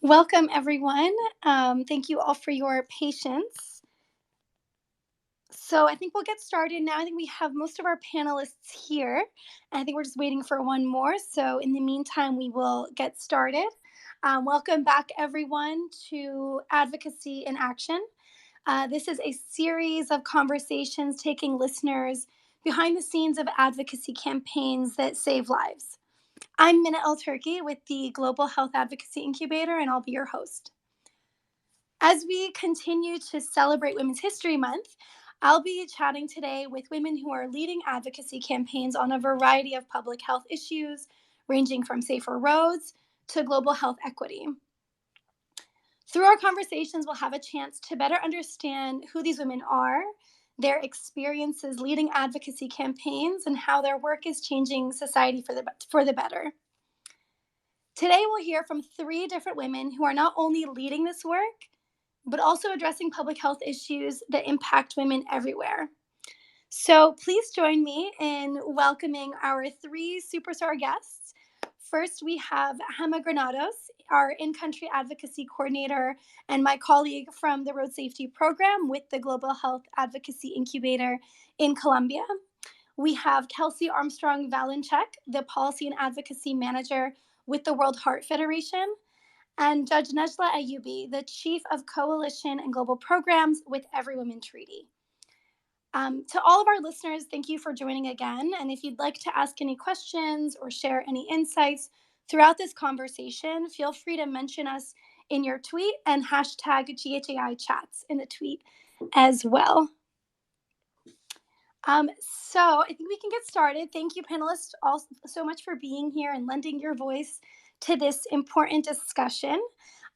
Welcome, everyone. Thank you all for your patience. So I think we'll get started now. I think we have most of our panelists here. And I think we're just waiting for one more. So in the meantime, we will get started. Welcome back, everyone, to Advocacy in Action. This is a series of conversations taking listeners behind the scenes of advocacy campaigns that save lives. I'm Mena El-Turky with the Global Health Advocacy Incubator, and I'll be your host. As we continue to celebrate Women's History Month, I'll be chatting today with women who are leading advocacy campaigns on a variety of public health issues, ranging from safer roads to global health equity. Through our conversations, we'll have a chance to better understand who these women are, their experiences leading advocacy campaigns, and how their work is changing society for the better. Today, we'll hear from 3 different women who are not only leading this work, but also addressing public health issues that impact women everywhere. So please join me in welcoming our 3 superstar guests. First, we have Hema Granados, our in-country advocacy coordinator and my colleague from the Road Safety Program with the Global Health Advocacy Incubator in Colombia. We have Kelcey Armstrong-Walenczak, the Policy and Advocacy Manager with the World Heart Federation, and Judge Nejla Ayubi, the Chief of Coalition and Global Programs with Every Woman Treaty. To all of our listeners, thank you for joining again. And if you'd like to ask any questions or share any insights throughout this conversation, feel free to mention us in your tweet and hashtag GHAI chats in the tweet as well. So I think we can get started. Thank you, panelists, all so much for being here and lending your voice to this important discussion.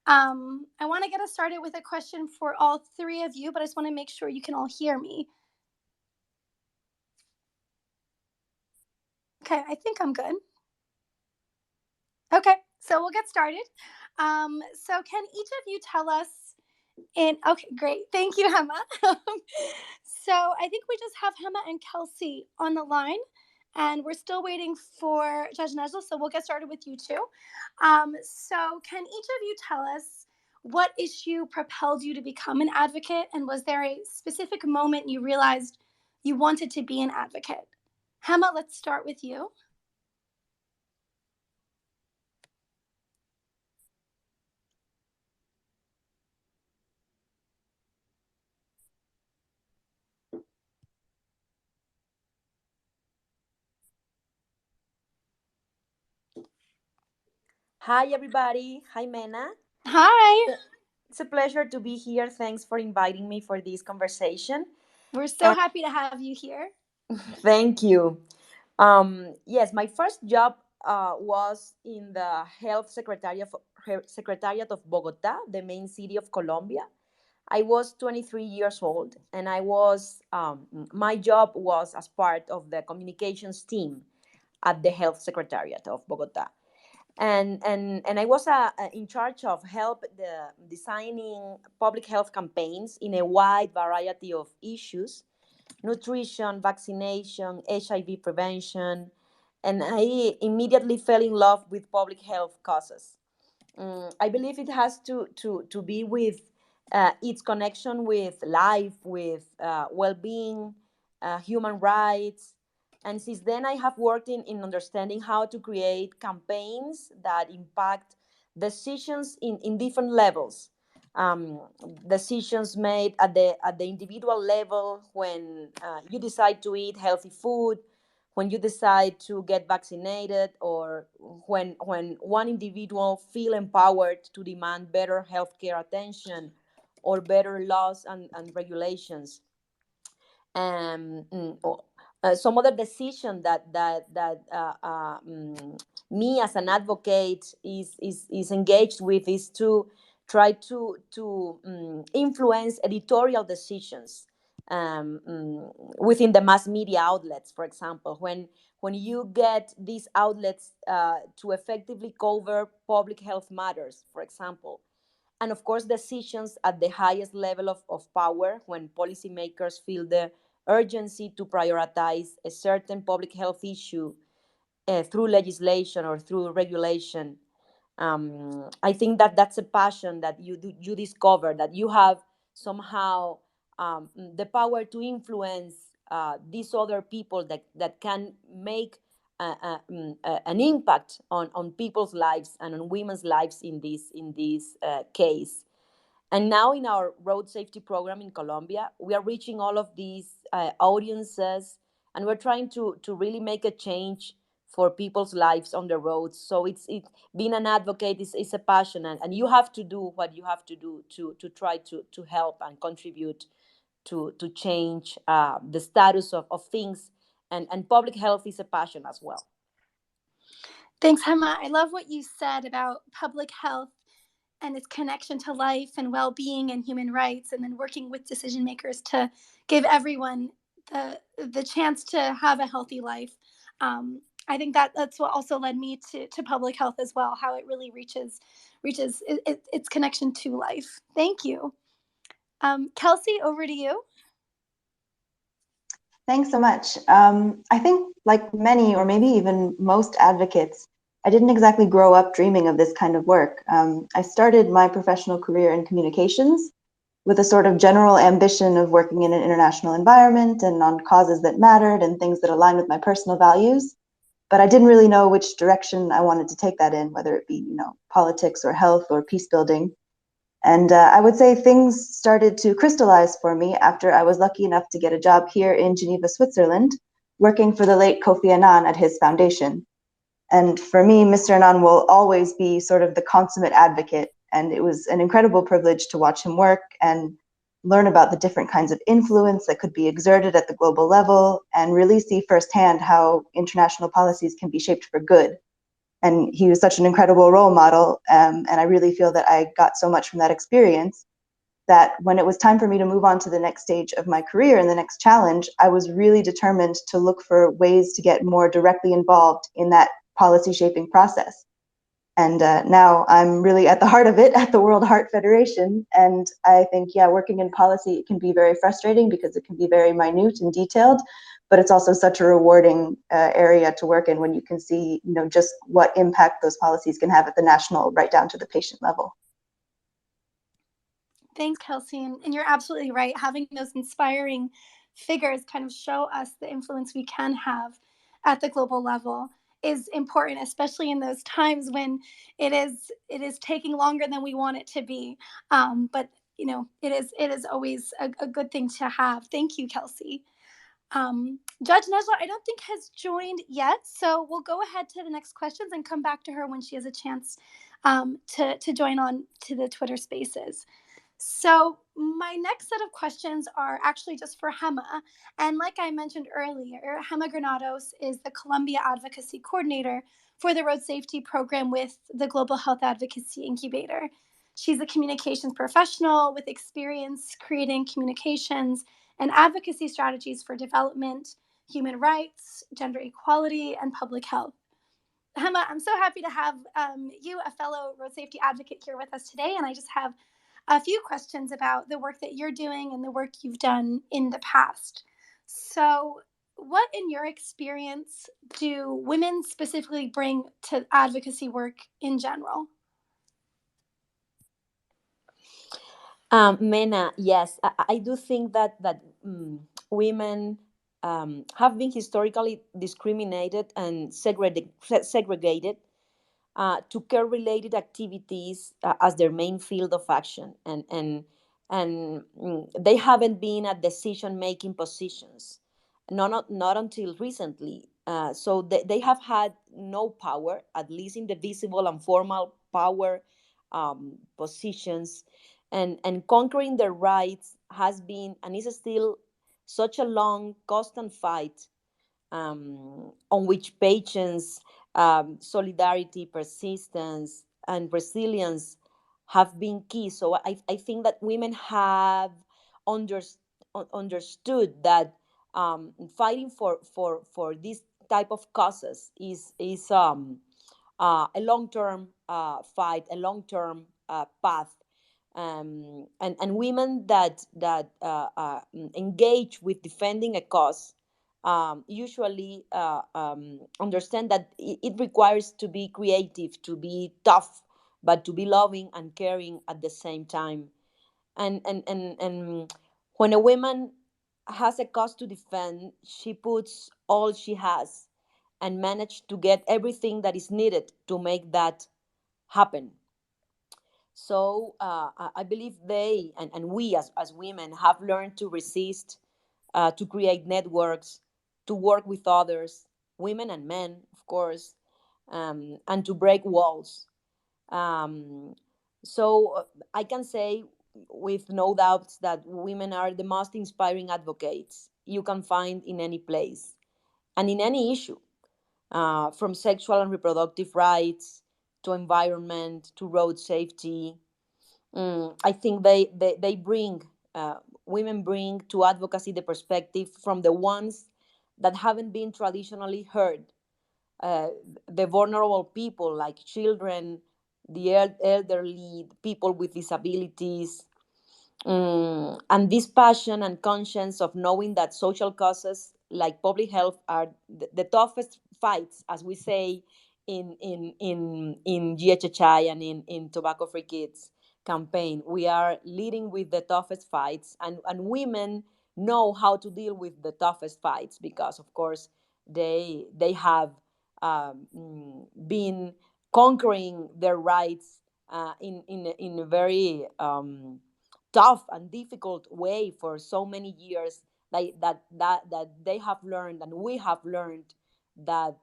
I want to get us started with a question for all 3 of you, but I just want to make sure you can all hear me. Okay, I think I'm good. Okay, so we'll get started. So can each of you tell us okay, great. Thank you, Hema. So I think we just have Hema and Kelcey on the line, and we're still waiting for Judge Nejla, so we'll get started with you too. So can each of you tell us what issue propelled you to become an advocate, and was there a specific moment you realized you wanted to be an advocate? Hema, let's start with you. Hi, everybody. Hi, Mena. Hi. It's a pleasure to be here. Thanks for inviting me for this conversation. We're so happy to have you here. Thank you. Yes, my first job was in the Secretariat of Bogota, the main city of Colombia. I was 23 years old, and my job was as part of the communications team at the Health Secretariat of Bogota. And I was in charge of help the designing public health campaigns in a wide variety of issues: nutrition, vaccination, HIV prevention, and I immediately fell in love with public health causes. I believe it has to be with its connection with life, with well-being, human rights. And since then, I have worked in understanding how to create campaigns that impact decisions in different levels. Um, Decisions made at the individual level when you decide to eat healthy food, when you decide to get vaccinated, or when one individual feel empowered to demand better healthcare attention or better laws and regulations. Some other decision that me as an advocate is engaged with is to try to influence editorial decisions within the mass media outlets. For example, when you get these outlets to effectively cover public health matters, for example, and of course decisions at the highest level of power, when policymakers feel the urgency to prioritize a certain public health issue through legislation or through regulation. I think that that's a passion that you discover, that you have somehow the power to influence these other people that can make an impact on people's lives and on women's lives in this case. And now in our road safety program in Colombia, we are reaching all of these audiences, and we're trying to really make a change for people's lives on the roads. So being an advocate is a passion, and you have to do what you have to do to try to help and contribute to change the status of things. And public health is a passion as well. Thanks, Hema. I love what you said about public health and its connection to life and well-being and human rights, and then working with decision makers to give everyone the chance to have a healthy life. I think that's what also led me to public health as well, how it really reaches its connection to life. Thank you. Kelcey, over to you. Thanks so much. I think, like many, or maybe even most advocates, I didn't exactly grow up dreaming of this kind of work. I started my professional career in communications with a sort of general ambition of working in an international environment and on causes that mattered and things that aligned with my personal values. But I didn't really know which direction I wanted to take that in, whether it be, politics or health or peace building. And I would say things started to crystallize for me after I was lucky enough to get a job here in Geneva, Switzerland, working for the late Kofi Annan at his foundation. And for me, Mr. Annan will always be sort of the consummate advocate. And it was an incredible privilege to watch him work and learn about the different kinds of influence that could be exerted at the global level, and really see firsthand how international policies can be shaped for good. And he was such an incredible role model, and I really feel that I got so much from that experience that when it was time for me to move on to the next stage of my career and the next challenge, I was really determined to look for ways to get more directly involved in that policy shaping process. And now I'm really at the heart of it at the World Heart Federation. And I think, working in policy can be very frustrating because it can be very minute and detailed, but it's also such a rewarding area to work in when you can see, just what impact those policies can have at the national, right down to the patient level. Thanks, Kelcey. And you're absolutely right. Having those inspiring figures kind of show us the influence we can have at the global level is important, especially in those times when it is taking longer than we want it to be. But it is always a good thing to have. Thank you, Kelcey. Judge Nejla, I don't think has joined yet, so we'll go ahead to the next questions and come back to her when she has a chance to join on to the Twitter Spaces. So my next set of questions are actually just for Hema. And like I mentioned earlier, Hema Granados is the Colombia Advocacy Coordinator for the Road Safety Program with the Global Health Advocacy Incubator. She's a communications professional with experience creating communications and advocacy strategies for development, human rights, gender equality, and public health. Hema, I'm so happy to have you, a fellow road safety advocate, here with us today. And I just have a few questions about the work that you're doing and the work you've done in the past. So, what, in your experience, do women specifically bring to advocacy work in general? Mena, yes, I do think that women have been historically discriminated and segregated to care-related activities as their main field of action, and they haven't been at decision-making positions, not until recently. So they have had no power, at least in the visible and formal power positions, and conquering their rights has been and is still such a long, constant fight, on which patience, solidarity, persistence, and resilience have been key. So I think that women have under, understood that fighting for this type of causes is a long-term fight, a long-term path. And women that engage with defending a cause usually understand that it requires to be creative, to be tough, but to be loving and caring at the same time. And when a woman has a cause to defend, she puts all she has and manages to get everything that is needed to make that happen. So I believe they and we as women have learned to resist, to create networks, to work with others, women and men, of course, and to break walls. Um, so I can say with no doubts that women are the most inspiring advocates you can find in any place and in any issue, from sexual and reproductive rights to environment to road safety. I think they bring, women bring to advocacy the perspective from the ones that haven't been traditionally heard, uh, the vulnerable people like children, the elderly, people with disabilities, and this passion and conscience of knowing that social causes like public health are the toughest fights, as we say in GHAI and in Tobacco Free Kids campaign. We are leading with the toughest fights, and women know how to deal with the toughest fights because, of course, they have been conquering their rights in a very tough and difficult way for so many years, that they have learned and we have learned that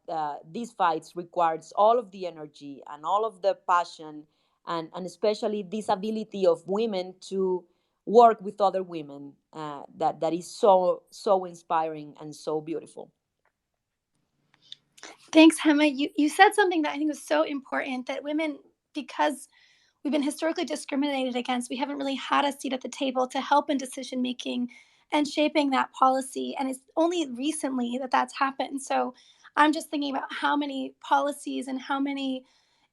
these fights requires all of the energy and all of the passion, and especially this ability of women to work with other women, that is so inspiring and so beautiful. Thanks, Hema. You said something that I think was so important, that women, because we've been historically discriminated against, we haven't really had a seat at the table to help in decision making and shaping that policy. And it's only recently that that's happened. So I'm just thinking about how many policies and how many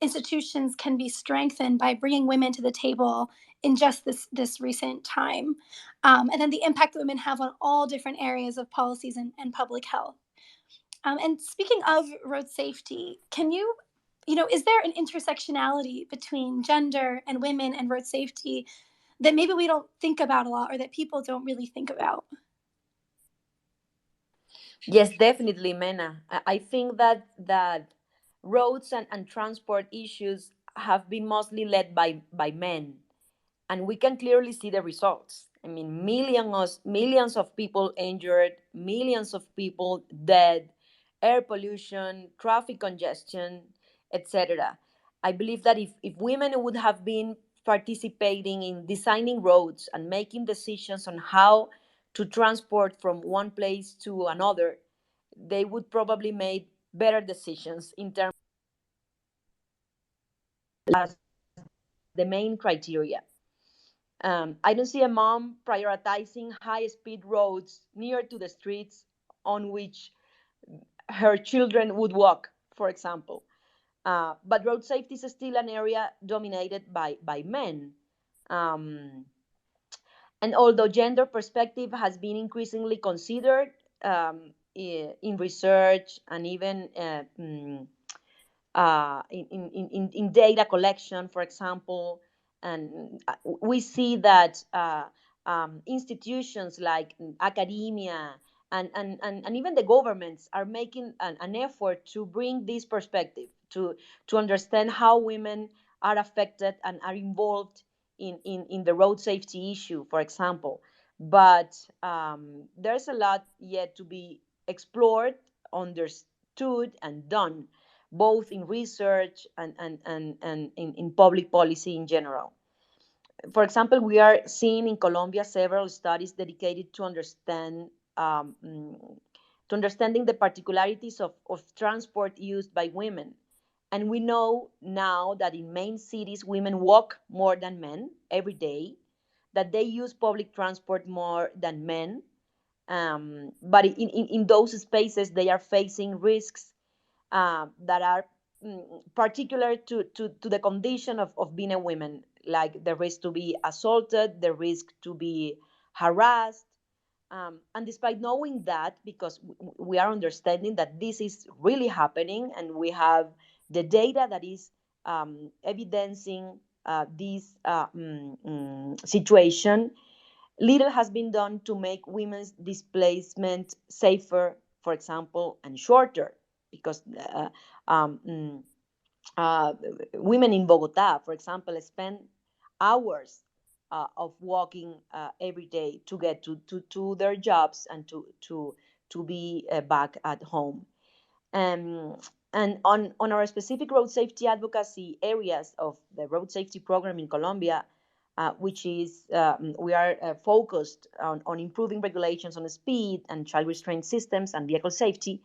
institutions can be strengthened by bringing women to the table in just this recent time, and then the impact that women have on all different areas of policies and public health. And speaking of road safety, is there an intersectionality between gender and women and road safety that maybe we don't think about a lot or that people don't really think about? Yes, definitely, Mena. I think that roads and transport issues have been mostly led by men, and we can clearly see the results. I mean, millions of people injured, millions of people dead, air pollution, traffic congestion, etc. I believe that if women would have been participating in designing roads and making decisions on how to transport from one place to another, they would probably make better decisions in terms as the main criteria. I don't see a mom prioritizing high speed roads near to the streets on which her children would walk, for example. But road safety is still an area dominated by men. Um, and although gender perspective has been increasingly considered, in research and even in data collection, for example. And we see that institutions like academia and even the governments are making an effort to bring this perspective to understand how women are affected and are involved in the road safety issue, for example. But there's a lot yet to be explored, understood, and done, both in research and in public policy in general. For example, we are seeing in Colombia several studies dedicated um, mm, to understanding the particularities of transport used by women. And we know now that in main cities, women walk more than men every day, that they use public transport more than men. But in those spaces, they are facing risks that are particular to the condition of being a woman, like the risk to be assaulted, the risk to be harassed. And despite knowing that, because we are understanding that this is really happening, and we have the data that is evidencing this situation, little has been done to make women's displacement safer, for example, and shorter, because um, mm, uh, women in Bogota, for example, spend hours of walking every day to get to their jobs and to be back at home. Um, and on our specific road safety advocacy areas of the road safety program in Colombia, which is we are focused on improving regulations on speed and child restraint systems and vehicle safety.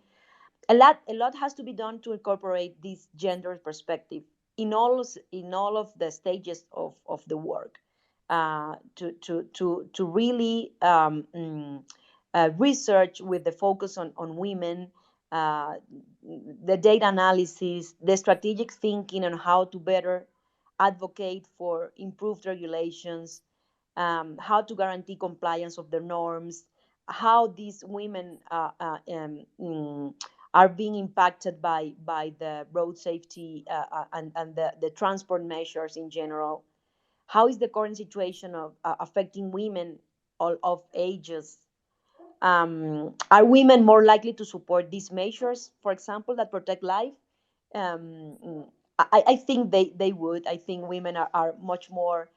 A lot has to be done to incorporate this gender perspective in all of the stages of the work, to really research with the focus on women, uh, the data analysis, the strategic thinking on how to better advocate for improved regulations, how to guarantee compliance of the norms, how these women are being impacted by the road safety and the transport measures in general. How is the current situation of affecting women all of ages? Are women more likely to support these measures, for example, that protect life? I think they would. I think women are much more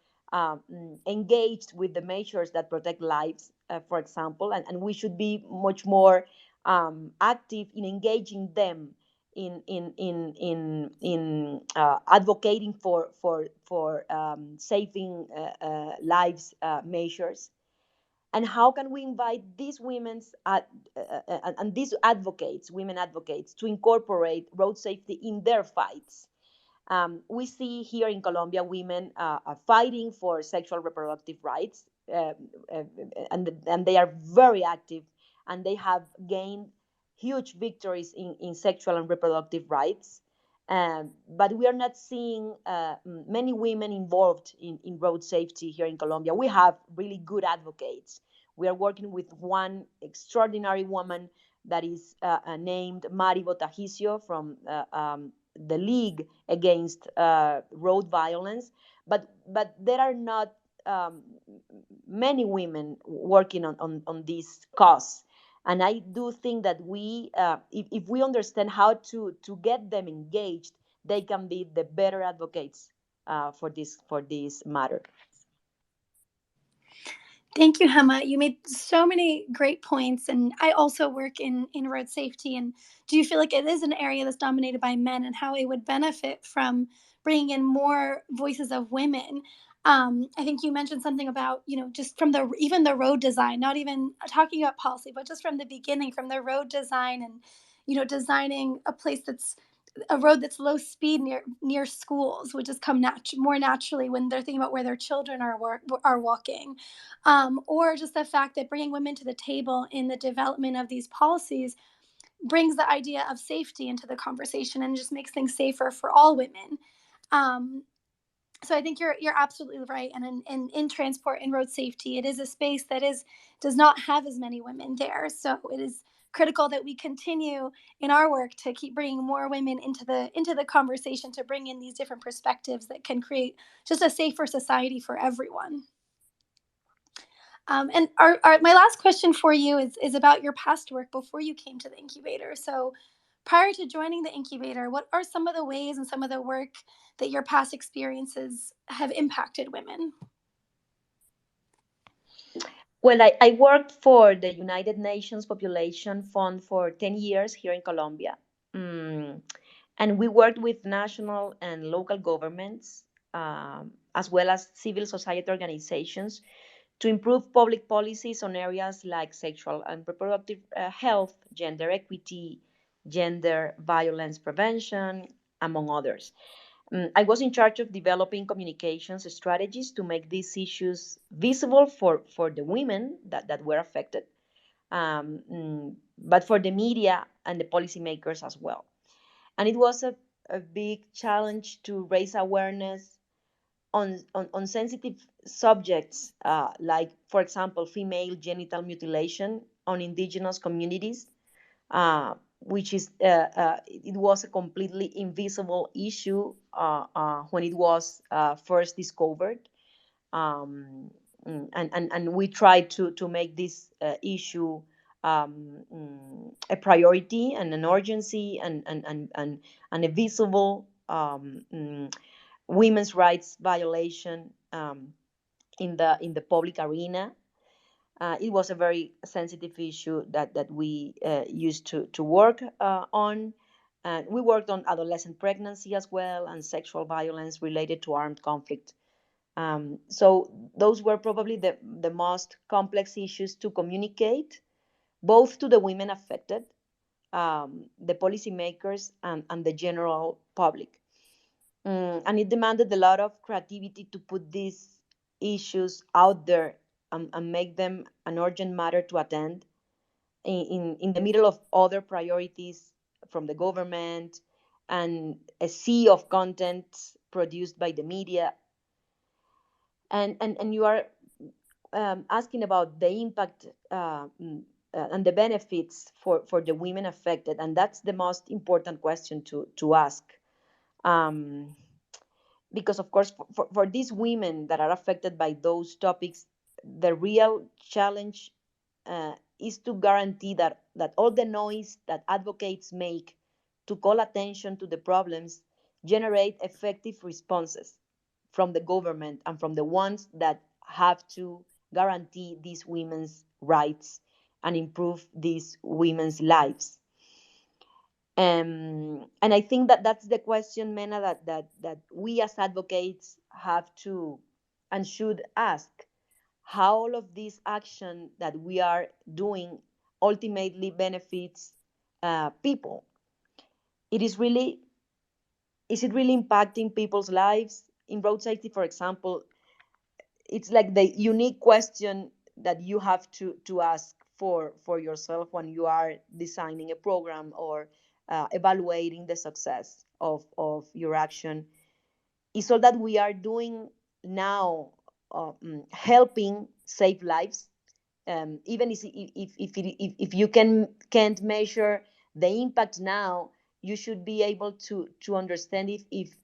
engaged with the measures that protect lives, for example, and we should be much more active in engaging them in advocating for saving lives measures. And how can we invite these and these advocates, women advocates, to incorporate road safety in their fights? We see here in Colombia women are fighting for sexual reproductive rights, and they are very active, and they have gained huge victories in sexual and reproductive rights. But we are not seeing many women involved in road safety here in Colombia. We have really good advocates. We are working with one extraordinary woman that is named Mari Botajicio from the League Against Road Violence, but there are not many women working on this cause. And I do think that if we understand how to get them engaged, they can be the better advocates for this matter. Thank you, Hema. You made so many great points. And I also work in road safety. And do you feel like it is an area that's dominated by men, and how it would benefit from bringing in more voices of women? I think you mentioned something about, just from even the road design, not even talking about policy, but just from the beginning, from the road design, and, designing a road that's low speed near schools, would just come more naturally when they're thinking about where their children are walking, or just the fact that bringing women to the table in the development of these policies brings the idea of safety into the conversation and just makes things safer for all women. Um, so I think you're absolutely right. And in transport and road safety, it is a space that does not have as many women there. So it is critical that we continue in our work to keep bringing more women into the conversation, to bring in these different perspectives that can create just a safer society for everyone. And my last question for you is about your past work before you came to the incubator. So, prior to joining the incubator, what are some of the ways and some of the work that your past experiences have impacted women? Well, I worked for the United Nations Population Fund for 10 years here in Colombia. Mm, and we worked with national and local governments, as well as civil society organizations, to improve public policies on areas like sexual and reproductive health, gender equity, gender violence prevention, among others. I was in charge of developing communications strategies to make these issues visible for the women that were affected, but for the media and the policymakers as well. And it was a big challenge to raise awareness on sensitive subjects, like, for example, female genital mutilation on indigenous communities, which is it was a completely invisible issue when it was first discovered. um, and we try to make this issue a priority and an urgency, and a visible women's rights violation in the public arena. It was a very sensitive issue that we used to work on. We worked on adolescent pregnancy as well, and sexual violence related to armed conflict. So those were probably the most complex issues to communicate, both to the women affected, the policymakers, and the general public. And it demanded a lot of creativity to put these issues out there, and make them an urgent matter to attend in the middle of other priorities from the government, and a sea of content produced by the media. And you are asking about the impact and the benefits for the women affected, and that's the most important question to ask. Um, because of course, for these women that are affected by those topics, the real challenge is to guarantee that all the noise that advocates make to call attention to the problems generate effective responses from the government and from the ones that have to guarantee these women's rights and improve these women's lives. And I think that that's the question, Mena, that we as advocates have to and should ask: how all of this action that we are doing ultimately benefits people. It is really Is it really impacting people's lives? In road safety, for example, it's like the unique question that you have to ask for yourself when you are designing a program or evaluating the success of your action. Is all that we are doing now helping save lives? Even if you can't measure the impact now, you should be able to understand if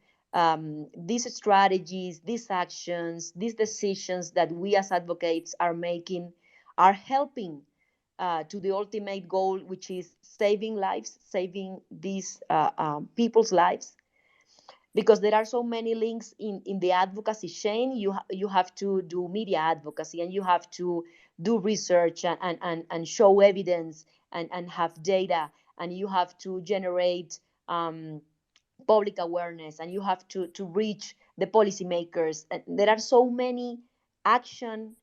these strategies, these actions, these decisions that we as advocates are making are helping to the ultimate goal, which is saving lives, saving these people's lives. Because there are so many links in the advocacy chain. You have to do media advocacy, and you have to do research, and show evidence, and have data, and you have to generate public awareness, and you have to reach the policymakers. And there are so many action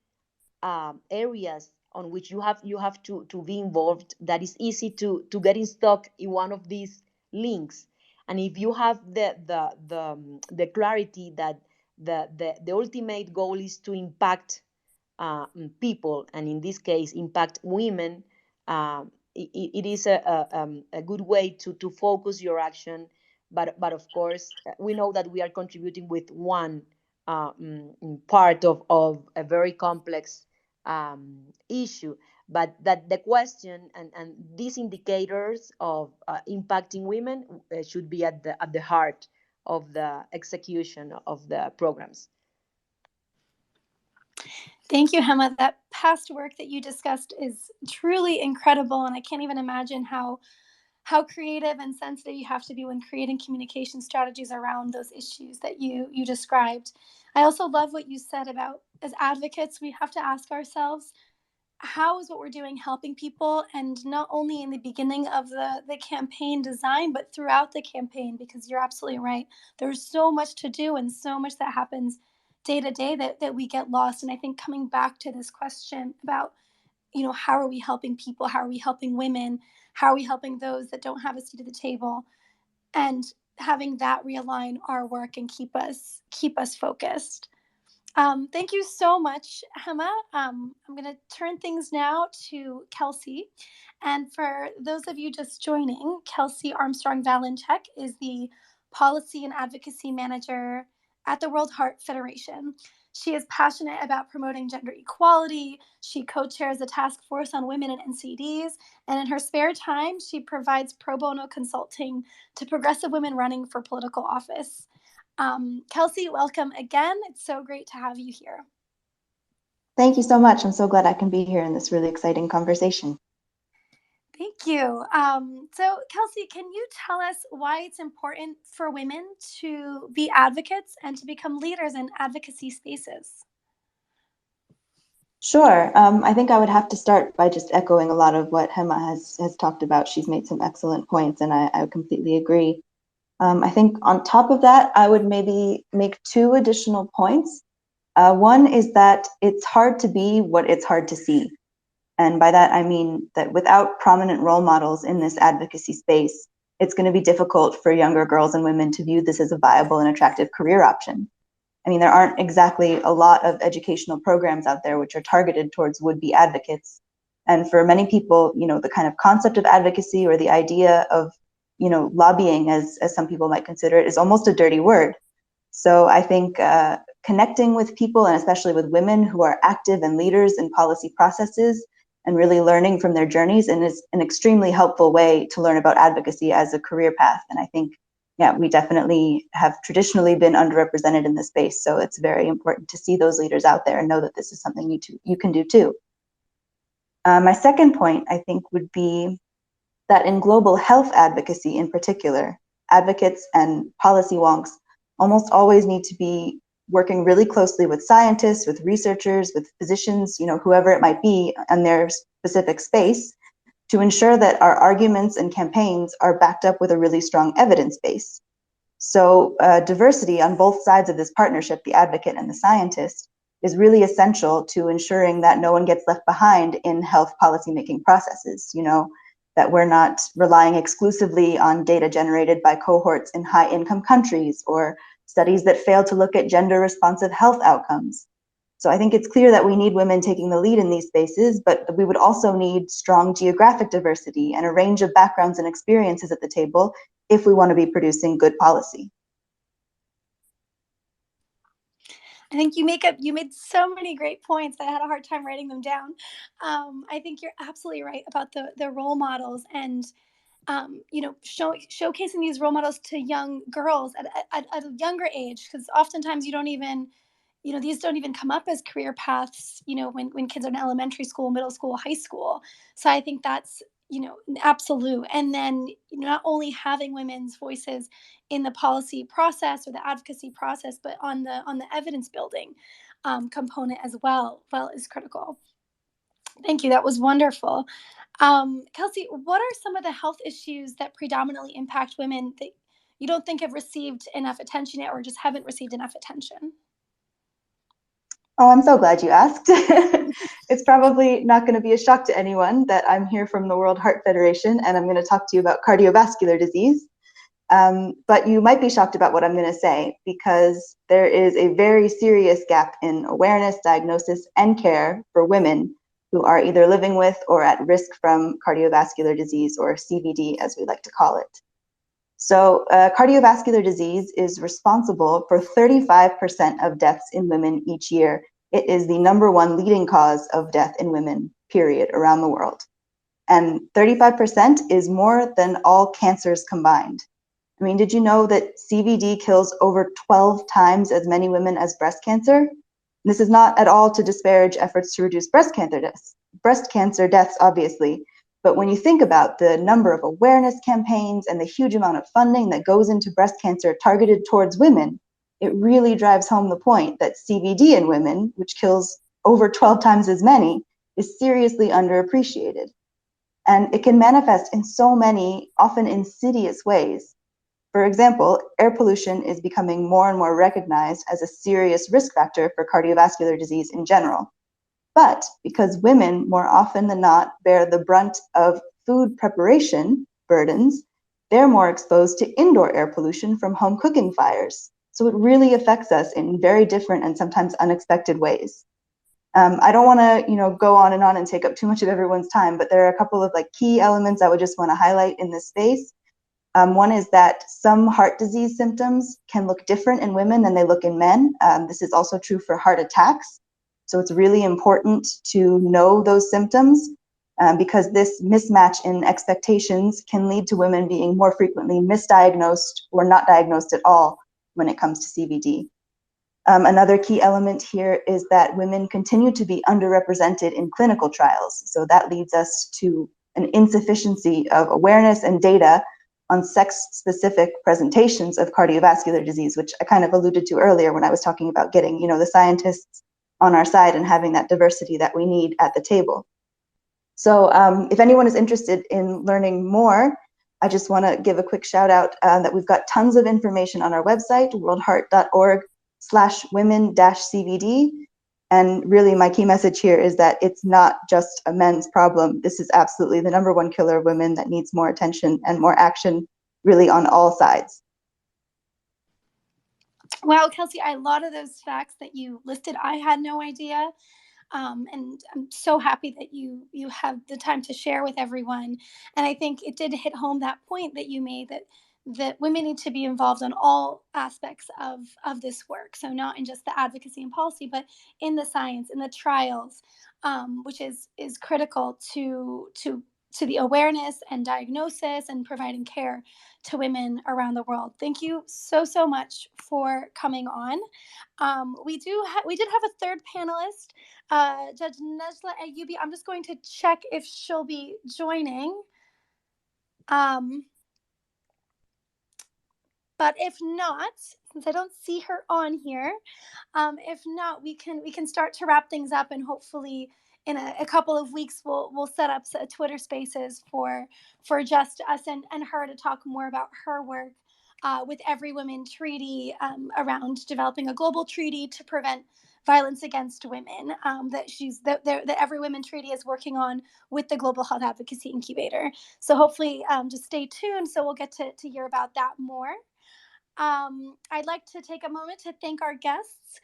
areas on which you have to be involved, that is easy to get in stuck in one of these links. And if you have the clarity that the ultimate goal is to impact people, and in this case impact women, it is a good way to focus your action. But of course, we know that we are contributing with one part of a very complex issue, but that the question and these indicators of impacting women should be at the heart of the execution of the programs. Thank you, Hema. That past work that you discussed is truly incredible, and I can't even imagine how creative and sensitive you have to be when creating communication strategies around those issues that you described. I also love what you said about, as advocates, we have to ask ourselves, how is what we're doing helping people, and not only in the beginning of the campaign design, but throughout the campaign, because you're absolutely right. There's so much to do and so much that happens day to day that we get lost. And I think coming back to this question about, how are we helping people? How are we helping women? How are we helping those that don't have a seat at the table? And having that realign our work and keep us focused. Thank you so much, Hema. I'm going to turn things now to Kelcey. And for those of you just joining, Kelcey Armstrong-Walenczak is the Policy and Advocacy Manager at the World Heart Federation. She is passionate about promoting gender equality. She co-chairs the task force on women in NCDs, and in her spare time, she provides pro bono consulting to progressive women running for political office. Kelcey, welcome again. It's so great to have you here. Thank you so much. I'm so glad I can be here in this really exciting conversation. Thank you. So, Kelcey, can you tell us why it's important for women to be advocates and to become leaders in advocacy spaces? Sure. I think I would have to start by just echoing a lot of what Hema has talked about. She's made some excellent points, and I completely agree. I think on top of that, I would maybe make two additional points. One is that it's hard to be what it's hard to see. And by that, I mean that without prominent role models in this advocacy space, it's going to be difficult for younger girls and women to view this as a viable and attractive career option. I mean, there aren't exactly a lot of educational programs out there which are targeted towards would-be advocates. And for many people, the kind of concept of advocacy or the idea of, lobbying, as some people might consider it, is almost a dirty word. So I think connecting with people, and especially with women who are active and leaders in policy processes, and really learning from their journeys, and is an extremely helpful way to learn about advocacy as a career path. And I think, we definitely have traditionally been underrepresented in this space. So it's very important to see those leaders out there and know that this is something you can do too. My second point, I think, would be that in global health advocacy in particular, advocates and policy wonks almost always need to be working really closely with scientists, with researchers, with physicians, whoever it might be in their specific space, to ensure that our arguments and campaigns are backed up with a really strong evidence base. So diversity on both sides of this partnership, the advocate and the scientist, is really essential to ensuring that no one gets left behind in health policymaking processes, that we're not relying exclusively on data generated by cohorts in high-income countries or studies that fail to look at gender-responsive health outcomes. So I think it's clear that we need women taking the lead in these spaces, but we would also need strong geographic diversity and a range of backgrounds and experiences at the table if we want to be producing good policy. I think you made so many great points. I had a hard time writing them down. I think you're absolutely right about the role models and showcasing these role models to young girls at a younger age, because oftentimes you don't even, these don't even come up as career paths, when kids are in elementary school, middle school, high school. So I think that's, an absolute. And then not only having women's voices in the policy process or the advocacy process, but on the evidence building component as well is critical. Thank you. That was wonderful. Kelcey, what are some of the health issues that predominantly impact women that you don't think have received enough attention yet, or just haven't received enough attention? Oh, I'm so glad you asked. It's probably not going to be a shock to anyone that I'm here from the World Heart Federation, and I'm going to talk to you about cardiovascular disease. But you might be shocked about what I'm going to say, because there is a very serious gap in awareness, diagnosis, and care for women who are either living with or at risk from cardiovascular disease, or CVD, as we like to call it. So cardiovascular disease is responsible for 35% of deaths in women each year. It is the #1 leading cause of death in women, period, around the world. And 35% is more than all cancers combined. I mean, did you know that CVD kills over 12 times as many women as breast cancer? This is not at all to disparage efforts to reduce breast cancer deaths, obviously. But when you think about the number of awareness campaigns and the huge amount of funding that goes into breast cancer targeted towards women, it really drives home the point that CVD in women, which kills over 12 times as many, is seriously underappreciated. And it can manifest in so many, often insidious ways. For example, air pollution is becoming more and more recognized as a serious risk factor for cardiovascular disease in general. But because women more often than not bear the brunt of food preparation burdens, they're more exposed to indoor air pollution from home cooking fires. So it really affects us in very different and sometimes unexpected ways. I don't want to, go on and take up too much of everyone's time, but there are a couple of key elements I would just want to highlight in this space. One is that some heart disease symptoms can look different in women than they look in men. This is also true for heart attacks. So it's really important to know those symptoms because this mismatch in expectations can lead to women being more frequently misdiagnosed or not diagnosed at all when it comes to CVD. Another key element here is that women continue to be underrepresented in clinical trials. So that leads us to an insufficiency of awareness and data on sex-specific presentations of cardiovascular disease, which I kind of alluded to earlier when I was talking about getting, the scientists on our side and having that diversity that we need at the table. So if anyone is interested in learning more, I just want to give a quick shout out that we've got tons of information on our website, worldheart.org/women-CVD. And really my key message here is that it's not just a men's problem. This is absolutely the #1 killer of women that needs more attention and more action, really on all sides. Wow, Kelcey, a lot of those facts that you listed, I had no idea. And I'm so happy that you have the time to share with everyone. And I think it did hit home that point that you made, that women need to be involved on all aspects of this work. So not in just the advocacy and policy, but in the science, in the trials, which is critical to the awareness and diagnosis and providing care to women around the world. Thank you so much for coming on. We did have a third panelist, Judge Nejla Ayubi. I'm just going to check if she'll be joining. But if not, since I don't see her on here, if not, we can start to wrap things up, and hopefully in a couple of weeks we'll set up a Twitter Spaces for just us and her to talk more about her work with Every Woman Treaty, around developing a global treaty to prevent violence against women, that Every Women Treaty is working on with the Global Health Advocacy Incubator. So hopefully just stay tuned, so we'll get to hear about that more. I'd like to take a moment to thank our guests,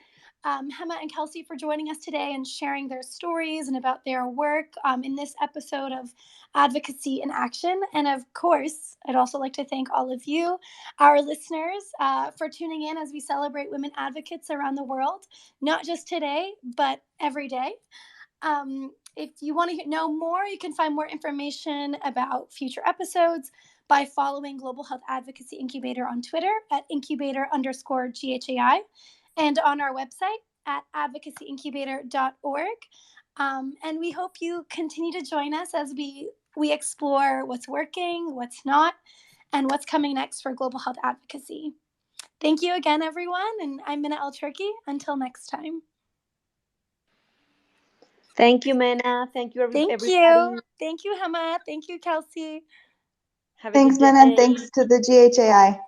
Hema and Kelcey, for joining us today and sharing their stories and about their work in this episode of Advocacy in Action. And of course, I'd also like to thank all of you, our listeners, for tuning in as we celebrate women advocates around the world, not just today, but every day. If you want to know more, you can find more information about future episodes by following Global Health Advocacy Incubator on Twitter at incubator_GHAI, and on our website at advocacyincubator.org. And we hope you continue to join us as we explore what's working, what's not, and what's coming next for global health advocacy. Thank you again, everyone. And I'm Mena El-Turky. Until next time. Thank you, Mena. Thank you, everybody. Thank you, Hema. Thank you, Kelcey. Thanks, Mena, and thanks to the GHAI.